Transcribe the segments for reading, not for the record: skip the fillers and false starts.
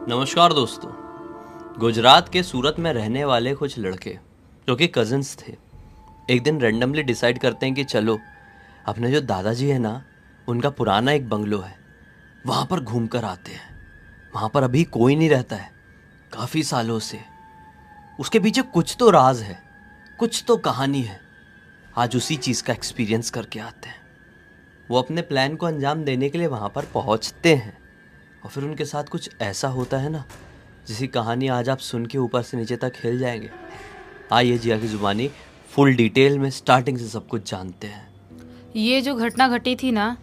नमस्कार दोस्तों। गुजरात के सूरत में रहने वाले कुछ लड़के जो कि कज़न्स थे, एक दिन रैंडमली डिसाइड करते हैं कि चलो अपने जो दादाजी है ना, उनका पुराना एक बंगलो है, वहाँ पर घूम कर आते हैं। वहाँ पर अभी कोई नहीं रहता है काफ़ी सालों से। उसके पीछे कुछ तो राज है, कुछ तो कहानी है। आज उसी चीज़ का एक्सपीरियंस करके आते हैं। वो अपने प्लान को अंजाम देने के लिए वहाँ पर पहुँचते हैं और फिर उनके साथ कुछ ऐसा होता है ना, जिसकी कहानी आज आप सुन के ऊपर से नीचे तक हिल जाएंगे। आइए जिया की ज़ुबानी फुल डिटेल में स्टार्टिंग से सब कुछ जानते हैं। ये जो घटना घटी थी ना,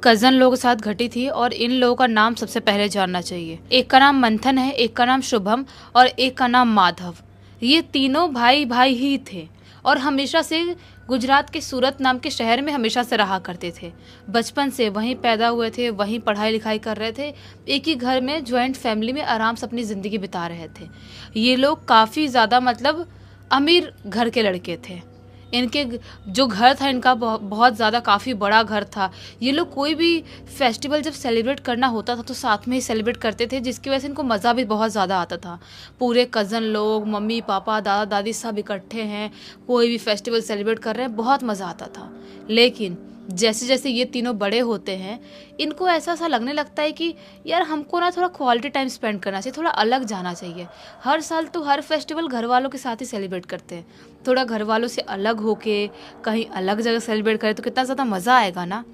कज़न लोगों के साथ घटी थी और इन लोगों का नाम सबसे पहले जानना चाहिए। एक का नाम मंथन है, एक का नाम शुभम और एक का नाम माधव। ये तीनों भाई भाई ही थे और हमेशा से गुजरात के सूरत नाम के शहर में हमेशा से रहा करते थे। बचपन से वहीं पैदा हुए थे, वहीं पढ़ाई लिखाई कर रहे थे। एक ही घर में जॉइंट फैमिली में आराम से अपनी ज़िंदगी बिता रहे थे। ये लोग काफ़ी ज़्यादा अमीर घर के लड़के थे। इनके जो घर था इनका बहुत ज़्यादा काफ़ी बड़ा घर था। ये लोग कोई भी फेस्टिवल जब सेलिब्रेट करना होता था तो साथ में ही सेलिब्रेट करते थे, जिसकी वजह से इनको मज़ा भी बहुत ज़्यादा आता था। पूरे कज़न लोग, मम्मी पापा, दादा दादी सब इकट्ठे हैं, कोई भी फेस्टिवल सेलिब्रेट कर रहे हैं, बहुत मज़ा आता था। लेकिन जैसे जैसे ये तीनों बड़े होते हैं, इनको ऐसा लगने लगता है कि यार हमको ना थोड़ा क्वालिटी टाइम स्पेंड करना चाहिए, थोड़ा अलग जाना चाहिए। हर साल तो हर फेस्टिवल घर वालों के साथ ही सेलिब्रेट करते हैं, थोड़ा घर वालों से अलग होके कहीं अलग जगह सेलिब्रेट करें तो कितना ज़्यादा मज़ा आएगा ना।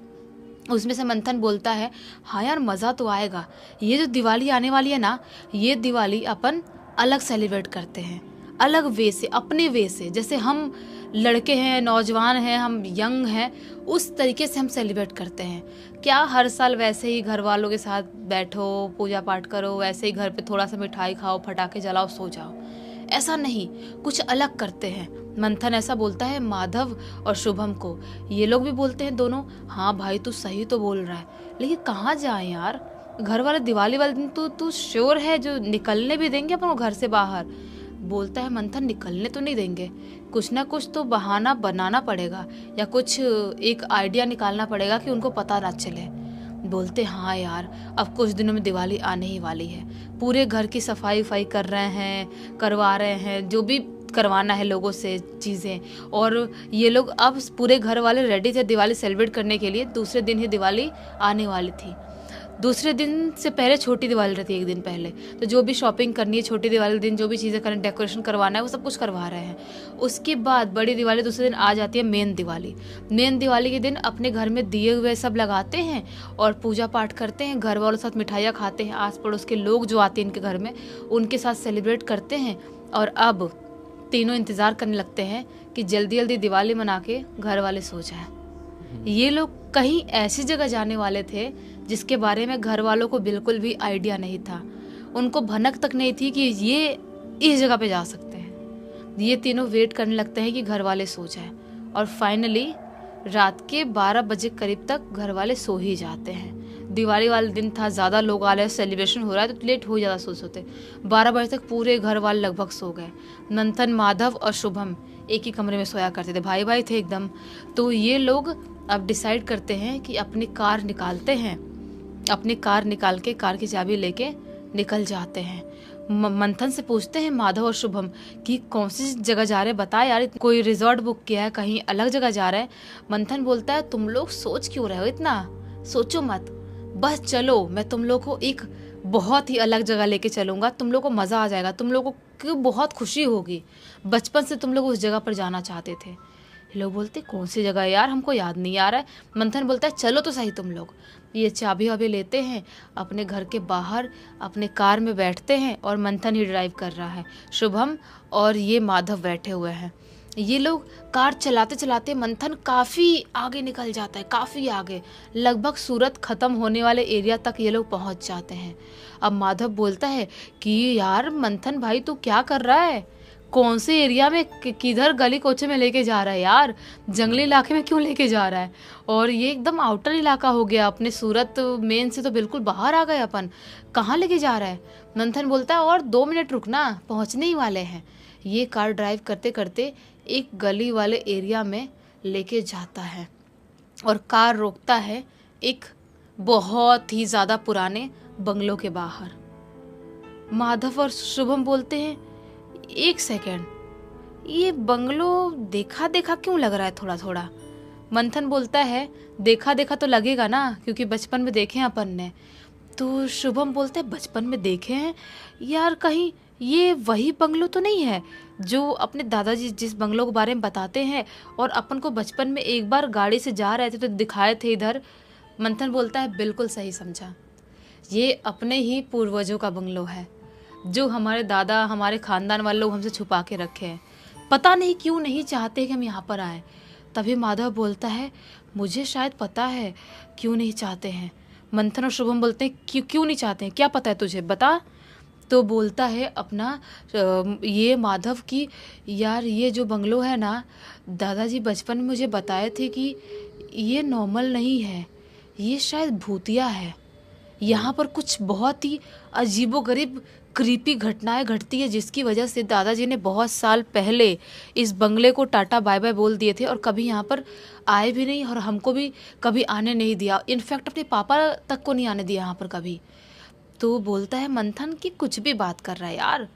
उसमें से मंथन बोलता है, हाँ यार मज़ा तो आएगा। ये जो दिवाली आने वाली है ना, ये दिवाली अपन अलग सेलिब्रेट करते हैं, अलग वे से, अपने वे से। जैसे हम लड़के हैं, नौजवान हैं, हम यंग हैं, उस तरीके से हम सेलिब्रेट करते हैं। क्या हर साल वैसे ही घर वालों के साथ बैठो, पूजा पाठ करो, वैसे ही घर पे थोड़ा सा मिठाई खाओ, पटाखे जलाओ, सो जाओ? ऐसा नहीं, कुछ अलग करते हैं। मंथन ऐसा बोलता है माधव और शुभम को। ये लोग भी बोलते हैं दोनों, हाँ भाई तू सही तो बोल रहा है, लेकिन कहाँ जाए यार? घर वाले दिवाली वाले दिन तू श्योर है जो निकलने भी देंगे अपन को घर से बाहर? बोलता है मंथन, निकलने तो नहीं देंगे, कुछ ना कुछ तो बहाना बनाना पड़ेगा या कुछ एक आइडिया निकालना पड़ेगा कि उनको पता ना चले। बोलते हाँ यार, अब कुछ दिनों में दिवाली आने ही वाली है, पूरे घर की सफाई वफाई कर रहे हैं, करवा रहे हैं, जो भी करवाना है लोगों से चीज़ें। और ये लोग अब पूरे घर वाले रेडी थे दिवाली सेलिब्रेट करने के लिए। दूसरे दिन ही दिवाली आने वाली थी। दूसरे दिन से पहले छोटी दिवाली रहती है, एक दिन पहले। तो जो भी शॉपिंग करनी है छोटी दिवाली दिन, जो भी चीज़ें करनी, डेकोरेशन करवाना है, वो सब कुछ करवा रहे हैं। उसके बाद बड़ी दिवाली दूसरे दिन आ जाती है, मेन दिवाली। मेन दिवाली के दिन अपने घर में दिए हुए सब लगाते हैं और पूजा पाठ करते हैं, घर वालों के साथ मिठाइयाँ खाते हैं, आस पड़ोस के लोग जो आते हैं इनके घर में उनके साथ सेलिब्रेट करते हैं। और अब तीनों इंतज़ार करने लगते हैं कि जल्दी जल्दी दिवाली मना के घर वाले सो जाएं। ये लोग कहीं ऐसी जगह जाने वाले थे जिसके बारे में घर वालों को बिल्कुल भी आइडिया नहीं था। उनको भनक तक नहीं थी कि ये इस जगह पे जा सकते हैं। ये तीनों वेट करने लगते हैं कि घर वाले सो जाएं और फाइनली रात के 12 बजे करीब तक घर वाले सो ही जाते हैं। दिवाली वाले दिन था, ज़्यादा लोग आ रहे हैं, सेलिब्रेशन हो रहा है तो लेट हो ज़्यादा सोते। 12 बजे तक पूरे घर वाले लगभग सो गए। मंथन, माधव और शुभम एक ही कमरे में सोया करते थे, भाई भाई थे एकदम। तो ये लोग अब डिसाइड करते हैं कि अपनी कार निकालते हैं, अपनी कार निकाल के कार की चाबी लेके निकल जाते हैं। मंथन से पूछते हैं माधव और शुभम कि कौन सी जगह जा रहे हैं, बता यार, कोई रिजॉर्ट बुक किया है, कहीं अलग जगह जा रहे हैं? मंथन बोलता है, तुम लोग सोच क्यों रहे हो इतना? सोचो मत, बस चलो, मैं तुम लोग को एक बहुत ही अलग जगह लेके चलूँगा, तुम लोग को मज़ा आ जाएगा, तुम लोगों को बहुत खुशी होगी। बचपन से तुम लोग उस जगह पर जाना चाहते थे। लोग बोलते कौन सी जगह है यार, हमको याद नहीं आ रहा है। मंथन बोलता है चलो तो सही तुम लोग। ये चाबी वाबी लेते हैं, अपने घर के बाहर अपने कार में बैठते हैं और मंथन ही ड्राइव कर रहा है, शुभम और ये माधव बैठे हुए हैं। ये लोग कार चलाते चलाते मंथन काफ़ी आगे निकल जाता है, काफ़ी आगे, लगभग सूरत ख़त्म होने वाले एरिया तक ये लोग पहुंच जाते हैं। अब माधव बोलता है कि यार मंथन भाई तू क्या कर रहा है, कौन से एरिया में, किधर गली कोचे में लेके जा रहा है यार, जंगली इलाके में क्यों लेके जा रहा है? और ये एकदम आउटर इलाका हो गया, अपने सूरत मेन से तो बिल्कुल बाहर आ गए अपन, कहाँ लेके जा रहा है? मंथन बोलता है और 2 मिनट रुकना, पहुँचने ही वाले हैं। ये कार ड्राइव करते करते एक गली वाले एरिया में लेके जाता है और कार रोकता है एक बहुत ही ज्यादा पुराने बंगलों के बाहर। माधव और शुभम बोलते हैं, एक सेकेंड, ये बंगलो देखा देखा क्यों लग रहा है थोड़ा थोड़ा। मंथन बोलता है, देखा देखा तो लगेगा ना, क्योंकि बचपन में देखे हैं अपन ने। तो शुभम बोलते हैं, बचपन में देखे हैं यार, कहीं ये वही बंगलो तो नहीं है जो अपने दादाजी जिस बंगलों के बारे में बताते हैं और अपन को बचपन में एक बार गाड़ी से जा रहे थे तो दिखाए थे इधर। मंथन बोलता है, बिल्कुल सही समझा, ये अपने ही पूर्वजों का बंगलो है जो हमारे दादा, हमारे खानदान वाले लोग हमसे छुपा के रखे हैं। पता नहीं क्यों नहीं चाहते कि हम यहाँ पर आए। तभी माधव बोलता है, मुझे शायद पता है क्यों नहीं चाहते हैं। मंथन और शुभम बोलते हैं, क्यों क्यों नहीं चाहते हैं, क्या पता है तुझे, बता। तो बोलता है अपना ये माधव की, यार ये जो बंगलो है ना, दादाजी बचपन में मुझे बताए थे कि ये नॉर्मल नहीं है, ये शायद भूतिया है। यहाँ पर कुछ बहुत ही अजीबोगरीब क्रीपी घटनाएं घटती है, जिसकी वजह से दादाजी ने बहुत साल पहले इस बंगले को टाटा बाय बाय बोल दिए थे और कभी यहाँ पर आए भी नहीं और हमको भी कभी आने नहीं दिया। इनफैक्ट अपने पापा तक को नहीं आने दिया यहाँ पर कभी। तो बोलता है मंथन कि कुछ भी बात कर रहा है यार,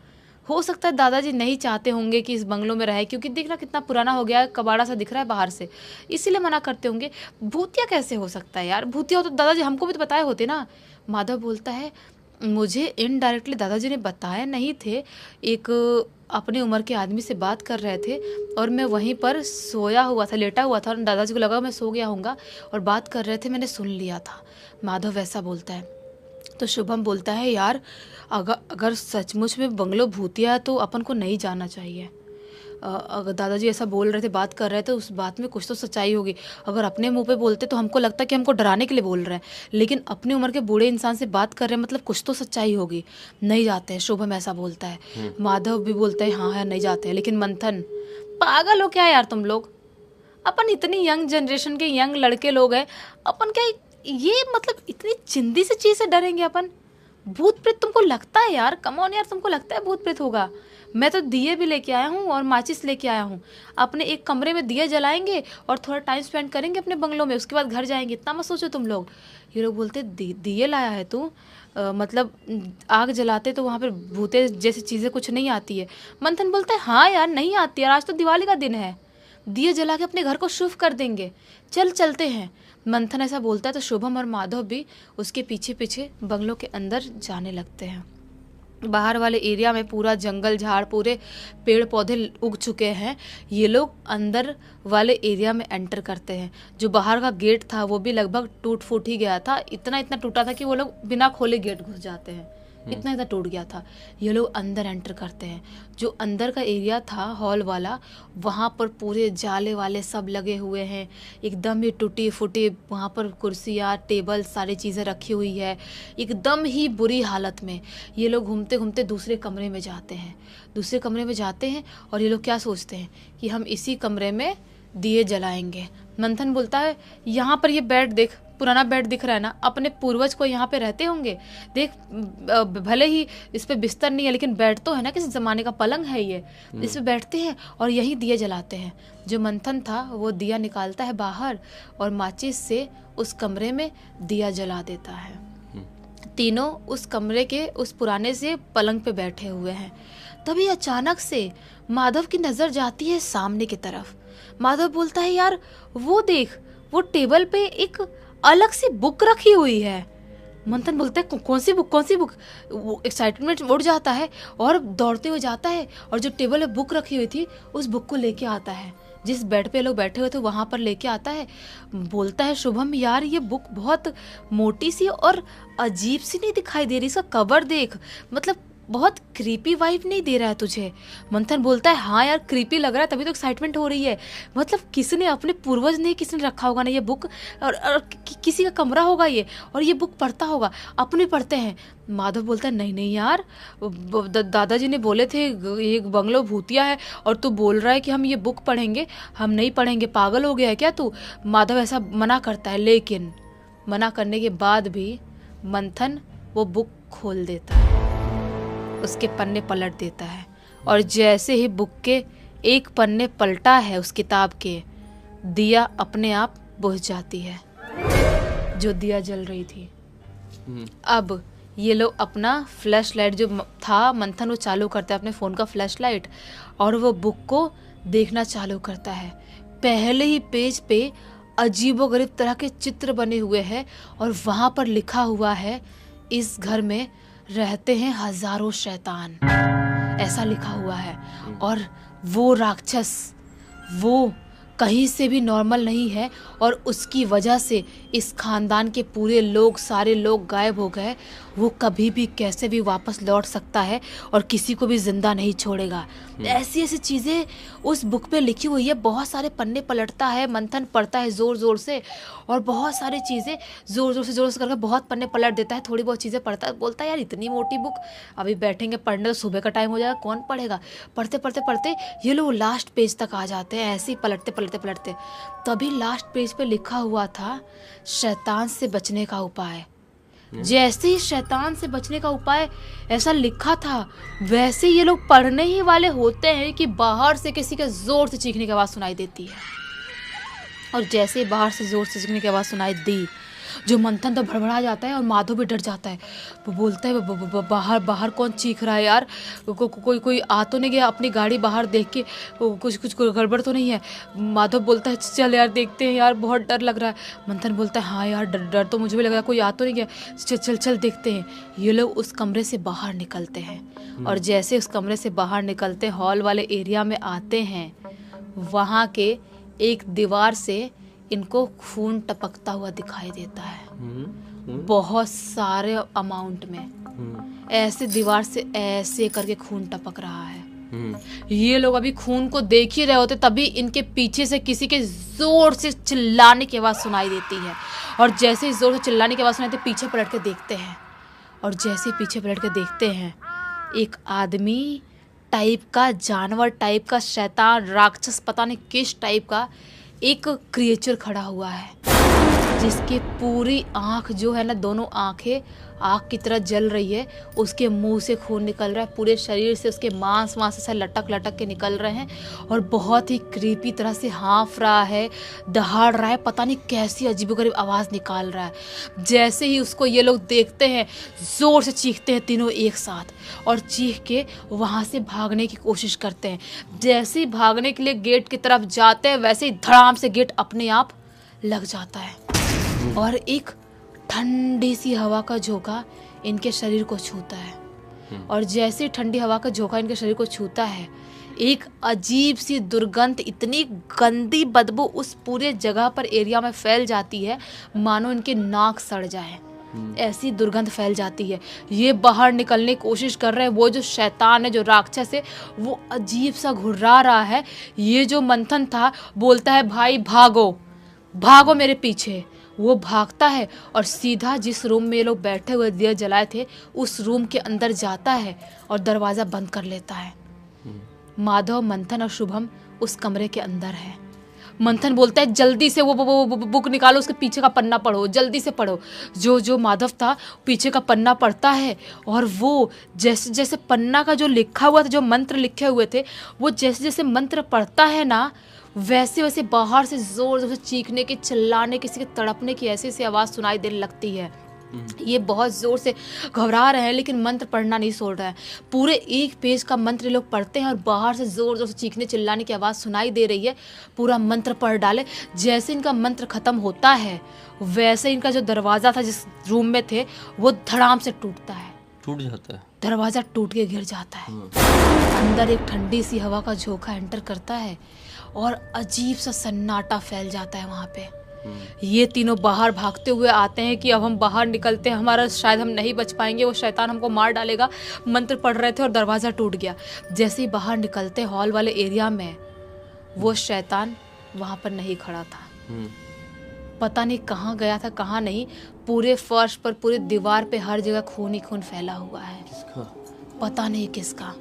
हो सकता है दादाजी नहीं चाहते होंगे कि इस बंगलों में रहे, क्योंकि दिख रहा कितना पुराना हो गया है, कबाड़ा सा दिख रहा है बाहर से, इसीलिए मना करते होंगे। भूतिया कैसे हो सकता है यार, भूतिया हो तो दादाजी हमको भी तो बताए होते ना। माधव बोलता है, मुझे इनडायरेक्टली दादाजी ने बताए नहीं थे, एक अपने उम्र के आदमी से बात कर रहे थे और मैं वहीं पर सोया हुआ था, लेटा हुआ था और दादाजी को लगा मैं सो गया होऊंगा और बात कर रहे थे, मैंने सुन लिया था। माधव वैसा बोलता है। तो शुभम बोलता है, यार अगर सचमुच में बंगलो भूतिया है तो अपन को नहीं जाना चाहिए। अगर दादाजी ऐसा बोल रहे थे, बात कर रहे थे, उस बात में कुछ तो सच्चाई होगी। अगर अपने मुंह पे बोलते तो हमको लगता कि हमको डराने के लिए बोल रहे हैं, लेकिन अपनी उम्र के बूढ़े इंसान से बात कर रहे हैं, मतलब कुछ तो सच्चाई होगी, नहीं जाते हैं। शुभम ऐसा बोलता है। माधव भी बोलता है, हाँ है नहीं जाते हैं। लेकिन मंथन, पागल हो क्या यार तुम लोग, अपन इतनी यंग जनरेशन के यंग लड़के लोग हैं, अपन क्या ये मतलब इतनी चिंदी से चीज से डरेंगे अपन? भूत प्रेत तुमको लगता है यार, कम ऑन यार, तुमको लगता है भूत प्रेत होगा? मैं तो दिए भी लेके आया हूँ और माचिस लेके आया हूँ। अपने एक कमरे में दिए जलाएंगे और थोड़ा टाइम स्पेंड करेंगे अपने बंगलों में, उसके बाद घर जाएंगे। इतना मत सोचो तुम लोग। ये लोग बोलते, दिए लाया है तू, मतलब आग जलाते तो वहाँ पर भूते जैसी चीज़ें कुछ नहीं आती है। मंथन बोलता है, हाँ यार नहीं आती यार, आज तो दिवाली का दिन है, दिए जला के अपने घर को शुभ कर देंगे, चल चलते हैं। मंथन ऐसा बोलता है तो शुभम और माधव भी उसके पीछे पीछे बंगलों के अंदर जाने लगते हैं। बाहर वाले एरिया में पूरा जंगल झाड़, पूरे पेड़ पौधे उग चुके हैं। ये लोग अंदर वाले एरिया में एंटर करते हैं। जो बाहर का गेट था वो भी लगभग टूट फूट ही गया था, इतना टूटा था कि वो लोग बिना खोले गेट घुस जाते हैं, इतना टूट गया था। ये लोग अंदर एंटर करते हैं। जो अंदर का एरिया था हॉल वाला, वहाँ पर पूरे जाले वाले सब लगे हुए हैं, एकदम ही टूटी फूटी, वहाँ पर कुर्सियाँ टेबल सारी चीज़ें रखी हुई है, एकदम ही बुरी हालत में। ये लोग घूमते घूमते दूसरे कमरे में जाते हैं। दूसरे कमरे में जाते हैं और ये लोग क्या सोचते हैं कि हम इसी कमरे में दिए जलाएंगे। मंथन बोलता है, यहाँ पर ये बेड देख, पुराना बेड दिख रहा है ना, अपने पूर्वज को यहाँ पे रहते होंगे, देख भले ही इस पे बिस्तर नहीं है लेकिन बेड तो है ना, किसी ज़माने का पलंग है ये, इस पे बैठते हैं और यही दिए जलाते हैं। जो मंथन था वो दिया निकालता है बाहर और माचिस से उस कमरे में दिया जला देता है। तीनों उस कमरे के उस पुराने से पलंग पे बैठे हुए हैं। तभी अचानक से माधव की नज़र जाती है सामने की तरफ। माधव बोलता है, यार वो देख, वो टेबल पे एक अलग सी बुक रखी हुई है। मंथन बोलता है, कौन सी बुक, कौन सी बुक? वो एक्साइटमेंट उड़ जाता है और दौड़ते हुए जाता है और जो टेबल पे बुक रखी हुई थी उस बुक को लेके आता है। जिस बेड पे लोग बैठे हुए थे वहाँ पर लेके आता है। बोलता है शुभम, यार ये बुक बहुत मोटी सी और अजीब सी नहीं दिखाई दे रही, इसका कवर देख, मतलब बहुत क्रीपी वाइब नहीं दे रहा है तुझे? मंथन बोलता है, हाँ यार क्रीपी लग रहा है, तभी तो एक्साइटमेंट हो रही है। मतलब किसी ने, अपने पूर्वज ने, किसी ने रखा होगा ना ये बुक, और किसी का कमरा होगा ये, और ये बुक पढ़ता होगा, अपने पढ़ते हैं। माधव बोलता है, नहीं नहीं यार, दादाजी ने बोले थे ये बंगलो भूतिया है और तू बोल रहा है कि हम ये बुक पढ़ेंगे, हम नहीं पढ़ेंगे, पागल हो गया है क्या तू? माधव ऐसा मना करता है, लेकिन मना करने के बाद भी मंथन वो बुक खोल देता है, उसके पन्ने पलट देता है और जैसे ही बुक के एक पन्ने पलटा है उस किताब के, दिया अपने आप बुझ जाती है। जो दिया जल रही थी। हम्म, अब ये लोग अपना फ्लैश लाइट जो था मंथन वो चालू करता है अपने फ़ोन का फ्लैश लाइट और वो बुक को देखना चालू करता है। पहले ही पेज पे अजीबोगरीब तरह के चित्र बने हुए हैं और वहाँ पर लिखा हुआ है इस घर में रहते हैं हजारों शैतान, ऐसा लिखा हुआ है। और वो राक्षस वो कहीं से भी नॉर्मल नहीं है और उसकी वजह से इस खानदान के पूरे लोग सारे लोग गायब हो गए। वो कभी भी कैसे भी वापस लौट सकता है और किसी को भी जिंदा नहीं छोड़ेगा। ऐसी ऐसी चीज़ें उस बुक पे लिखी हुई है। बहुत सारे पन्ने पलटता है, मंथन पढ़ता है ज़ोर ज़ोर से और बहुत सारी चीज़ें ज़ोर ज़ोर से करके बहुत पन्ने पलट देता है। थोड़ी बहुत चीज़ें पढ़ता है, बोलता है यार इतनी मोटी बुक अभी बैठेंगे पढ़ने तो सुबह का टाइम हो जाएगा, कौन पढ़ेगा। पढ़ते पढ़ते पढ़ते ये लोग लास्ट पेज तक आ जाते हैं, ऐसे ही पलटते पलटते पलटते। तभी लास्ट पेज पे लिखा हुआ था शैतान से बचने का उपाय। जैसे ही शैतान से बचने का उपाय ऐसा लिखा था वैसे ये लोग पढ़ने ही वाले होते हैं कि बाहर से किसी के जोर से चीखने की आवाज़ सुनाई देती है। और जैसे ही बाहर से जोर से चीखने की आवाज़ सुनाई दी जो मंथन तो भड़बड़ा जाता है और माधव भी डर जाता है। वो बोलता है बाहर बाहर कौन चीख रहा है यार, कोई आ तो नहीं गया, अपनी गाड़ी बाहर देख के कुछ गड़बड़ तो नहीं है। माधव बोलता है चल यार देखते हैं यार, बहुत डर लग रहा है। मंथन बोलता है हाँ यार डर तो मुझे भी लग रहा है, कोई आ तो नहीं गया, चल चल देखते हैं। ये लोग उस कमरे से बाहर निकलते हैं और जैसे उस कमरे से बाहर निकलते हॉल वाले एरिया में आते हैं, वहाँ के एक दीवार से इनको खून टपकता हुआ दिखाई देता है बहुत सारे अमाउंट में। ऐसे दीवार से ऐसे करके खून टपक रहा है। ये लोग अभी खून को देख ही रहे होते तभी इनके पीछे से किसी के जोर से चिल्लाने की आवाज़ सुनाई देती है और जैसे ही जोर से चिल्लाने की आवाज़ सुनाई देती पीछे पलट के देखते हैं और जैसे पीछे पलट के देखते हैं एक आदमी टाइप का, जानवर टाइप का, शैतान राक्षस पता नहीं किस टाइप का एक क्रिएचर खड़ा हुआ है जिसकी पूरी आँख जो है ना, दोनों आँखें आग की तरह जल रही है। उसके मुंह से खून निकल रहा है, पूरे शरीर से उसके मांस ऐसे लटक लटक के निकल रहे हैं और बहुत ही क्रीपी तरह से हाँफ रहा है, दहाड़ रहा है, पता नहीं कैसी अजीबोगरीब आवाज़ निकाल रहा है। जैसे ही उसको ये लोग देखते हैं ज़ोर से चीखते हैं तीनों एक साथ और चीख के वहाँ से भागने की कोशिश करते हैं। जैसे ही भागने के लिए गेट की तरफ जाते हैं वैसे ही धड़ाम से गेट अपने आप लग जाता है और एक ठंडी सी हवा का झोंका इनके शरीर को छूता है और जैसे ठंडी हवा का झोंका इनके शरीर को छूता है एक अजीब सी दुर्गंध, इतनी गंदी बदबू उस पूरे जगह पर एरिया में फैल जाती है मानो इनके नाक सड़ जाए। ऐसी दुर्गंध फैल जाती है। ये बाहर निकलने की कोशिश कर रहे हैं। वो जो शैतान है, जो राक्षस है, वो अजीब सा घुर्रा रहा है। ये जो मंथन था बोलता है भाई भागो भागो मेरे पीछे। वो भागता है और सीधा जिस रूम में ये लोग बैठे हुए दिया जलाए थे उस रूम के अंदर जाता है और दरवाज़ा बंद कर लेता है। माधव, मंथन और शुभम उस कमरे के अंदर है। मंथन बोलता है जल्दी से वो बुक निकालो, उसके पीछे का पन्ना पढ़ो, जल्दी से पढ़ो। जो माधव था पीछे का पन्ना पढ़ता है और वो जैसे जैसे पन्ना का जो लिखा हुआ था, जो मंत्र लिखे हुए थे, वो जैसे जैसे मंत्र पढ़ता है ना वैसे वैसे बाहर से जोर जोर से चीखने की, चिल्लाने, किसी के तड़पने की ऐसी ऐसी आवाज़ सुनाई देने लगती है। ये बहुत ज़ोर से घबरा रहे हैं लेकिन मंत्र पढ़ना नहीं छोड़ रहा है। पूरे एक पेज का मंत्र लोग पढ़ते हैं और बाहर से ज़ोर ज़ोर से चीखने चिल्लाने की आवाज़ सुनाई दे रही है। पूरा मंत्र पढ़ डाले। जैसे इनका मंत्र ख़त्म होता है वैसे इनका जो दरवाज़ा था जिस रूम में थे वो धड़ाम से टूटता है, टूट जाता है। दरवाज़ा टूट के गिर जाता है। अंदर एक ठंडी सी हवा का झोंका एंटर करता है और अजीब सा सन्नाटा फैल जाता है वहाँ पे। ये तीनों बाहर भागते हुए आते हैं कि अब हम बाहर निकलते हैं, हमारा शायद हम नहीं बच पाएंगे, वो शैतान हमको मार डालेगा। मंत्र पढ़ रहे थे और दरवाज़ा टूट गया। जैसे ही बाहर निकलते हॉल वाले एरिया में वो शैतान वहाँ पर नहीं खड़ा था। पता नहीं कहाँ गया था कहाँ नहीं। पूरे फर्श पर, पूरे दीवार पे, हर जगह खून ही खून फैला हुआ है। किसका? पता नहीं किसका।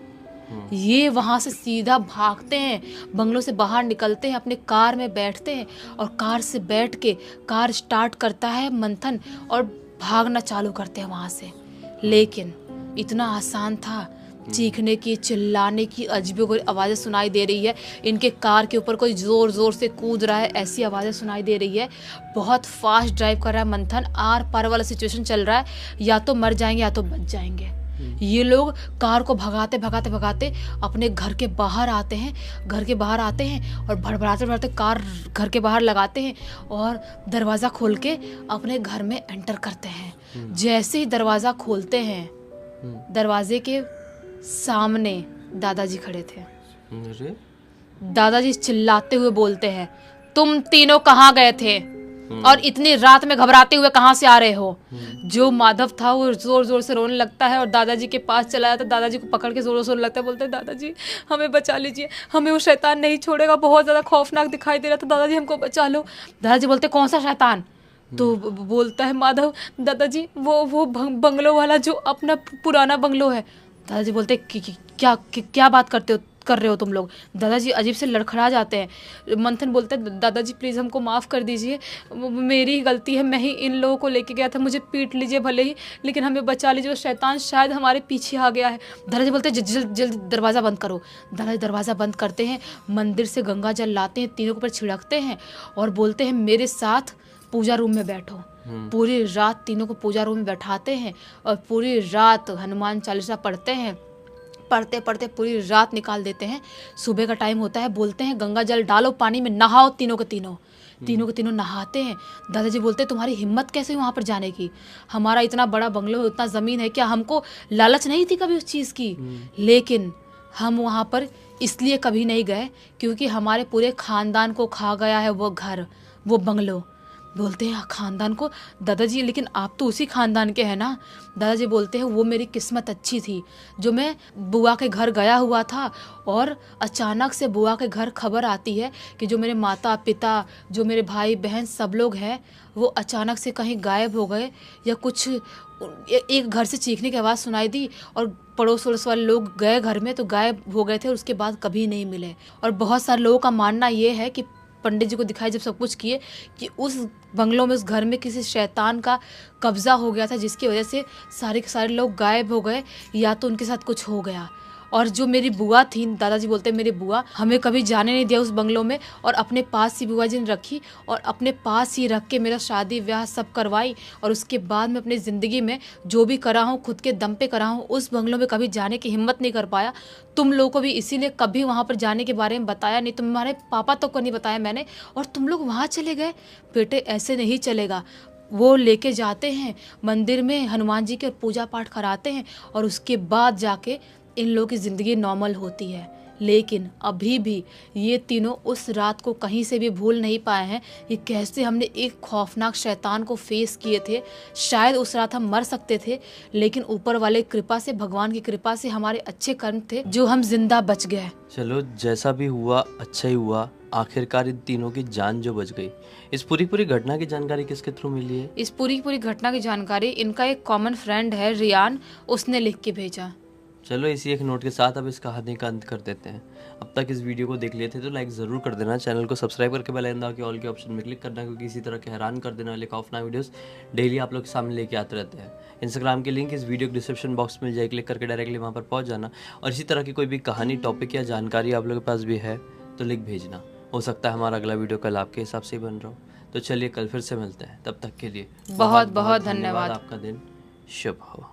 ये वहाँ से सीधा भागते हैं, बंगलों से बाहर निकलते हैं, अपने कार में बैठते हैं और कार से बैठ के कार स्टार्ट करता है मंथन और भागना चालू करते हैं वहाँ से। लेकिन इतना आसान था चीखने की, चिल्लाने की अजीबो आवाज़ें सुनाई दे रही है। इनके कार के ऊपर कोई ज़ोर ज़ोर से कूद रहा है, ऐसी आवाज़ें सुनाई दे रही है। बहुत फास्ट ड्राइव कर रहा है मंथन, आर पार वाला सिचुएशन चल रहा है, या तो मर जाएंगे या तो बच जाएंगे। ये लोग कार को भगाते भगाते भगाते अपने घर के बाहर आते हैं, और भड़बड़ाते भड़बड़ाते कार घर के बाहर लगाते हैं और दरवाज़ा खोल के अपने घर में एंटर करते हैं। जैसे ही दरवाज़ा खोलते हैं, दरवाजे के सामने दादाजी खड़े थे। अरे दादाजी चिल्लाते हुए बोलते हैं, तुम तीनों कहाँ गए थे और इतनी रात में घबराते हुए कहाँ से आ रहे हो? जो माधव था वो जोर जोर से रोने लगता है और दादाजी के पास चला जाता है। दादाजी को पकड़ के जोर से रोने लगता है, बोलते हैं दादाजी हमें बचा लीजिए, हमें वो शैतान नहीं छोड़ेगा, बहुत ज़्यादा खौफनाक दिखाई दे रहा था, दादाजी हमको बचा लो। दादाजी बोलते कौन सा शैतान? तो बोलता है माधव, दादाजी वो बंगलो वाला जो अपना पुराना बंगलो है। दादाजी बोलते क्या बात कर रहे हो तुम लोग? दादाजी अजीब से लड़खड़ा जाते हैं। मंथन बोलते हैं, दादाजी प्लीज़ हमको माफ़ कर दीजिए, मेरी ही गलती है, मैं ही इन लोगों को लेके गया था, मुझे पीट लीजिए भले ही, लेकिन हमें बचा लीजिए, वो शैतान शायद हमारे पीछे आ गया है। दादाजी बोलते हैं जल्द दरवाज़ा बंद करो। दादाजी दरवाज़ा बंद करते हैं, मंदिर से गंगा जल लाते हैं, तीनों के ऊपर छिड़कते हैं और बोलते हैं मेरे साथ पूजा रूम में बैठो। पूरी रात तीनों को पूजा रूम में बैठाते हैं और पूरी रात हनुमान चालीसा पढ़ते हैं। पढ़ते पढ़ते पूरी रात निकाल देते हैं। सुबह का टाइम होता है, बोलते हैं गंगा जल डालो, पानी में नहाओ, तीनों के तीनों नहाते हैं। दादाजी बोलते हैं तुम्हारी हिम्मत कैसे हुई वहाँ पर जाने की? हमारा इतना बड़ा बंगलो, इतना ज़मीन है, क्या हमको लालच नहीं थी कभी उस चीज़ की? लेकिन हम वहाँ पर इसलिए कभी नहीं गए क्योंकि हमारे पूरे ख़ानदान को खा गया है वो घर, वो बंगलो। बोलते हैं खानदान को? दादाजी लेकिन आप तो उसी खानदान के हैं ना। दादाजी बोलते हैं वो मेरी किस्मत अच्छी थी जो मैं बुआ के घर गया हुआ था और अचानक से बुआ के घर खबर आती है कि जो मेरे माता पिता, जो मेरे भाई बहन सब लोग हैं वो अचानक से कहीं गायब हो गए, या कुछ एक घर से चीखने की आवाज़ सुनाई दी और पड़ोस वड़ोस वाले लोग गए घर में तो गायब हो गए थे और उसके बाद कभी नहीं मिले। और बहुत सारे लोगों का मानना ये है कि पंडित जी को दिखाई जब सब कुछ किए कि उस बंगलों में, उस घर में किसी शैतान का कब्जा हो गया था जिसकी वजह से सारे के सारे लोग गायब हो गए, या तो उनके साथ कुछ हो गया। और जो मेरी बुआ थी, दादाजी बोलते हैं मेरी बुआ, हमें कभी जाने नहीं दिया उस बंगलों में और अपने पास ही बुआ जी ने रखी और अपने पास ही रख के मेरा शादी ब्याह सब करवाई। और उसके बाद मैं अपनी ज़िंदगी में जो भी करा हूँ खुद के दम पे करा हूँ। उस बंगलों में कभी जाने की हिम्मत नहीं कर पाया। तुम लोगों को भी इसीलिए कभी वहाँ पर जाने के बारे में बताया नहीं, तुम्हारे पापा तक को नहीं बताया मैंने, और तुम लोग वहाँ चले गए। बेटे ऐसे नहीं चलेगा। वो लेके जाते हैं मंदिर में, हनुमान जी के पूजा पाठ कराते हैं और उसके बाद जाके इन लोगों की ज़िंदगी नॉर्मल होती है। लेकिन अभी भी ये तीनों उस रात को कहीं से भी भूल नहीं पाए हैं कि कैसे हमने एक खौफनाक शैतान को फेस किए थे। शायद उस रात हम मर सकते थे, लेकिन ऊपर वाले कृपा से, भगवान की कृपा से हमारे अच्छे कर्म थे जो हम जिंदा बच गए। चलो जैसा भी हुआ अच्छा ही हुआ, आखिरकार इन तीनों की जान जो बच गई। इस पूरी घटना की जानकारी किसके थ्रू मिली है? इस पूरी घटना की जानकारी इनका एक कॉमन फ्रेंड है रियान, उसने लिख के भेजा। चलो इसी एक नोट के साथ अब इस कहानी का अंत कर देते हैं। अब तक इस वीडियो को देख लिए थे तो लाइक ज़रूर कर देना, चैनल को सब्सक्राइब करके बेल आइकन दबा के ऑल के ऑप्शन में क्लिक करना, क्योंकि इसी तरह के हैरान कर देने वाले खौफनाक वीडियोस डेली आप लोग के सामने लेके आते रहते हैं। इंस्टाग्राम की लिंक इस वीडियो के डिस्क्रिप्शन बॉक्स में जाए, क्लिक करके डायरेक्टली वहाँ पर पहुँच जाना। और इसी तरह की कोई भी कहानी, टॉपिक या जानकारी आप लोगों के पास भी है तो लिख भेजना। हो सकता है हमारा अगला वीडियो कल आपके हिसाब से ही बन रहा हो। तो चलिए कल फिर से मिलते हैं, तब तक के लिए बहुत बहुत धन्यवाद। आपका दिन शुभ हो।